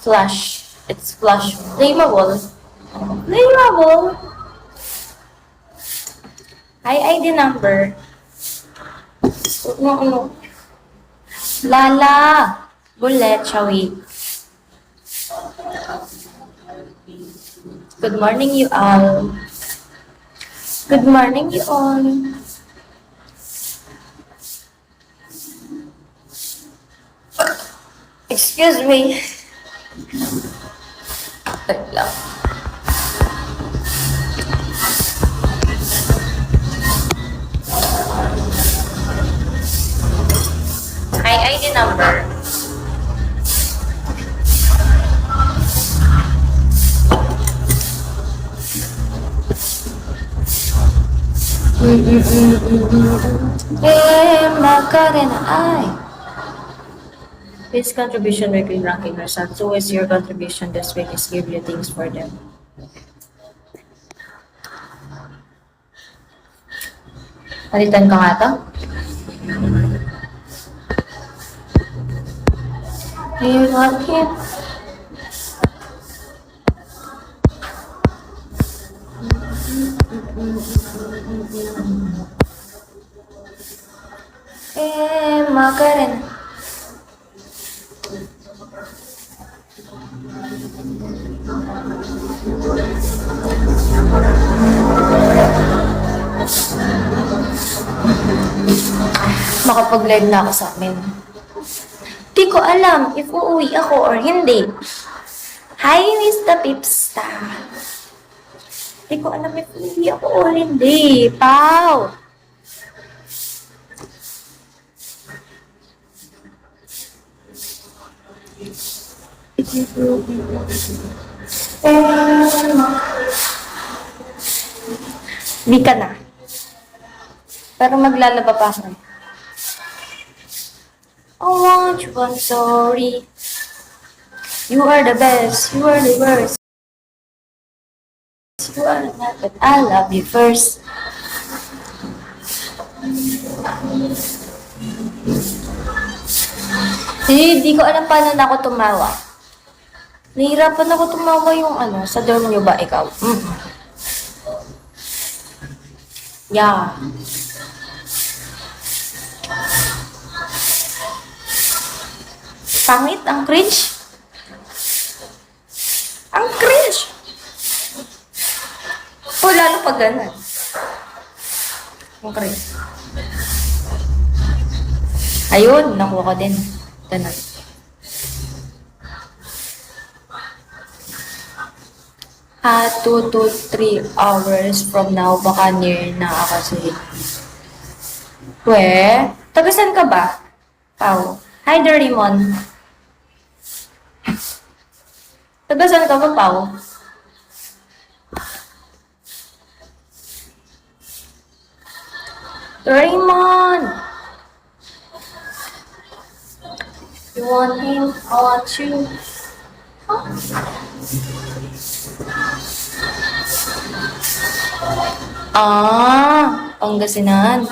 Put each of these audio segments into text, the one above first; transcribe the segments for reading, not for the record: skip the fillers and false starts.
Flash. It's flash. Flammable. Flammable. Hi, ID number. Ano? Lala. Bullet, Shawi. Good morning, you all. Good morning, you all. Excuse me. Wait lang. Hi, ID number. Macarena, ay. This contribution weekly ranking results. So is your contribution this week is give you things for them. Palitan ka nga to? You want him? Macarena. Makapag-live na ako sa amin. Di ko alam if uuwi ako or hindi. Hi, Mr. Pipsta. Di ko alam if uuwi ako or hindi. Pau! Di ka na. Pero maglalaba pa ako. I want you, I'm sorry. You are the best, you are the worst. You are not, but I love you first. Di ko alam paano na ako tumawa. Nahihirapan ako tumawa yung sa dorm nyo ba ikaw? Yeah. Pangit, ang cringe. Ang cringe. O, lalo pag ganun. Ang cringe. Ayun, nakuha ko din. Ganun. 2 to 3 hours from now, baka near na ako kasi. Tagasan ka ba? Pao. Hi, Doraemon. Tagasan ka ba, Pao? Doraemon! You want him? I want you. Huh? Pangasinan.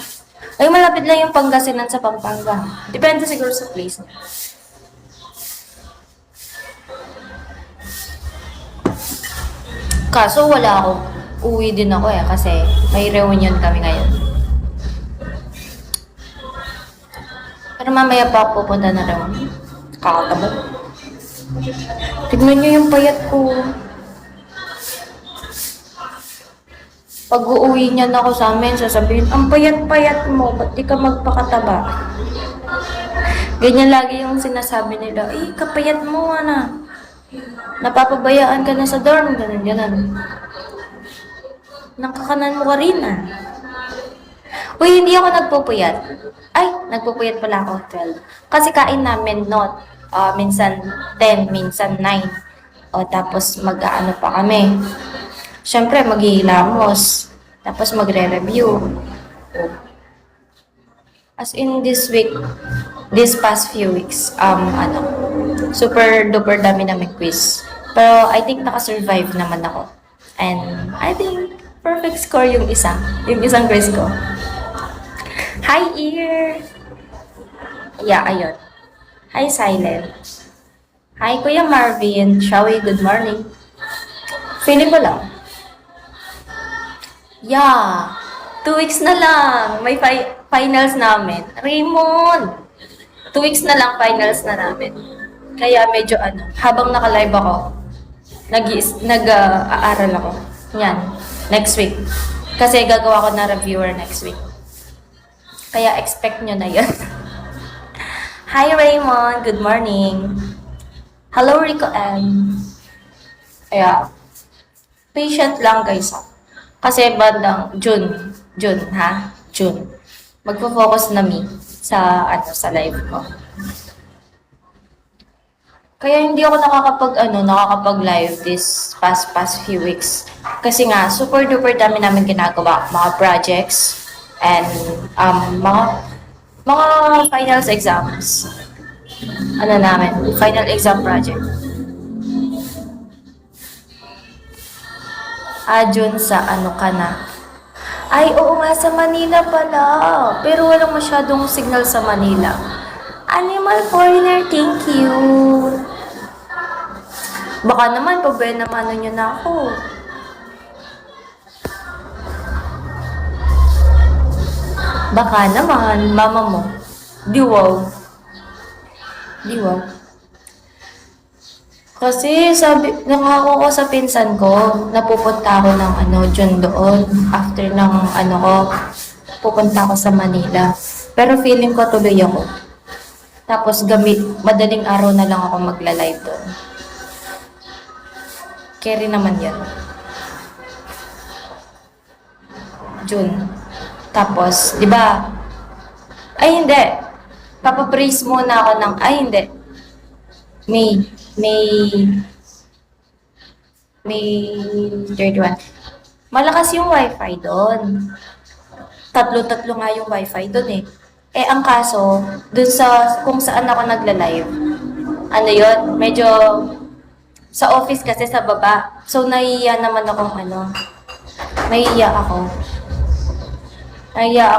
Ay, malapit lang yung Pangasinan sa Pampanga. Depende siguro sa place niya. Kaso wala ako. Uwi din ako kasi may reunion kami ngayon. Pero mamaya pa pupunta na raw. Kakataba. Tignan niyo yung payat ko. Pag uuwi niya na ako sa amin, sasabihin, ang payat-payat mo, ba't di ka magpakataba? Ganyan lagi yung sinasabi nila, kapayat mo, napapabayaan ka na sa dorm, ganun. Nakakanan mo ka rin, Uy, hindi ako nagpupuyat. Ay, nagpupuyat pala ako, 12. Kasi kain namin, minsan 10, minsan 9. Tapos mag-aano pa kami. Siyempre, maghihilamos. Tapos magre-review. As in this week, this past few weeks, super duper dami namin quiz. Pero I think nakasurvive naman ako. And I think perfect score yung isang quiz ko. Hi, ear! Yeah, ayun. Hi, silent. Hi, Kuya Marvin. Shawi, good morning. Feeling ko lang. Yeah. 2 weeks na lang. May finals namin. Raymond! 2 weeks na lang finals na namin. Kaya medyo habang naka-live ako, nag-aaral ako. Yan. Next week. Kasi gagawa ko na reviewer next week. Kaya expect nyo na yun. Hi Raymond, good morning. Hello Rico M. Kaya, patient lang guys. Kasi bandang June, magfo-focus na mi sa live ko. Kaya hindi ako nakakapag-live this past few weeks. Kasi nga, super duper dami namin ginagawa, mga projects, and mga finals exams. Final exam project. June sa ka na? Ay, oo nga, sa Manila pala. Pero walang masyadong signal sa Manila. Animal Foreigner, thank you. Baka naman, pabenamano nyo na ako. Baka naman, mama mo. Diwaw. Kasi nangako ko sa pinsan ko, napupunta ako ng June doon. After ng pupunta ako sa Manila. Pero feeling ko tuloy ako. Tapos madaling araw na lang ako magla-live doon. Carry naman yan. June. Tapos, di ba? Ay, hindi. Papabrace muna ako ng, hindi. May 31. Malakas yung wifi doon. Tatlo nga yung wifi doon eh. Ang kaso, doon kung saan ako nagla-live, medyo sa office kasi sa baba. So, nahiya naman akong nahiya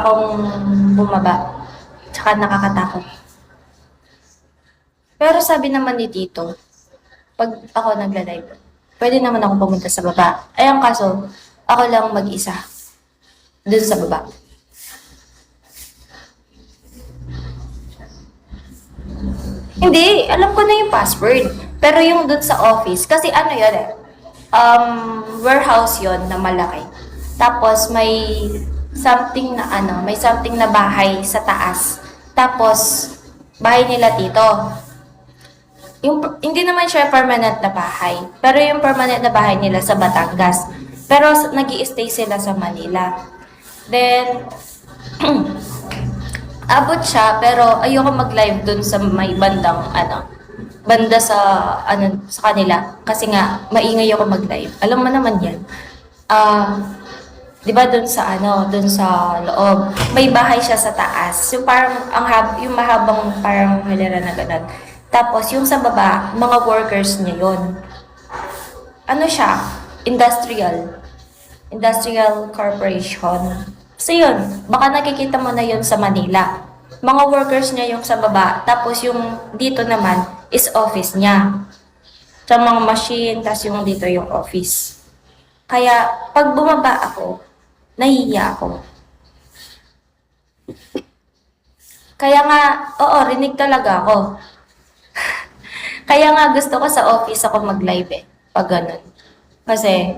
akong bumaba. Tsaka nakakatakot. Pero sabi naman ni Tito, pag ako nagla-live, pwede naman ako pumunta sa baba. Ang kaso, ako lang mag-isa. Doon sa baba. Hindi, alam ko na yung password. Pero yung doon sa office, kasi yun warehouse yon na malaki. Tapos may something na bahay sa taas. Tapos, bahay nila Tito. Hindi naman siya permanent na bahay. Pero yung permanent na bahay nila sa Batangas. Pero nag-i-stay sila sa Manila. Then, abot siya, pero ayoko mag-live dun sa may bandang, banda sa kanila. Kasi nga, maingay ako mag-live. Alam mo naman yan. Di ba dun sa loob, may bahay siya sa taas. Yung parang, yung mahabang parang hilera na ganun. Tapos, yung sa baba, mga workers niya yun. Siya? Industrial Corporation. So yun, baka nakikita mo na yun sa Manila. Mga workers niya yung sa baba, tapos yung dito naman is office niya. Sa mga machine, tapos yung dito yung office. Kaya, pag bumaba ako, nahihiya ako. Kaya nga, rinig talaga ako. Kaya nga gusto ko sa office ako mag-live pag ganun. Kasi,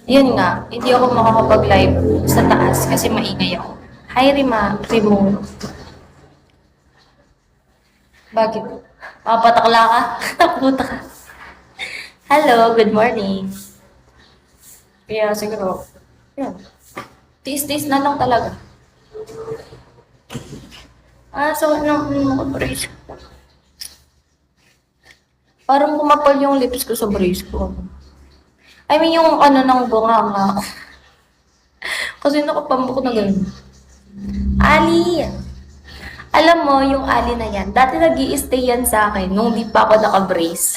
yun nga, hindi ako makakapag-live sa taas kasi maingay ako. Hi, Remo. Bakit? Patakla ka? Taputa ka. Hello, good morning. Kaya siguro, yun. Tiis-tiis na lang talaga. So, corporation. Parang kumapal yung lips ko sa brace ko. I mean, yung ng bunganga. Kasi nakapambok na ganun. Ali! Alam mo, yung Ali na yan, dati nag-i-stay yan sa akin nung di pa ako naka-brace.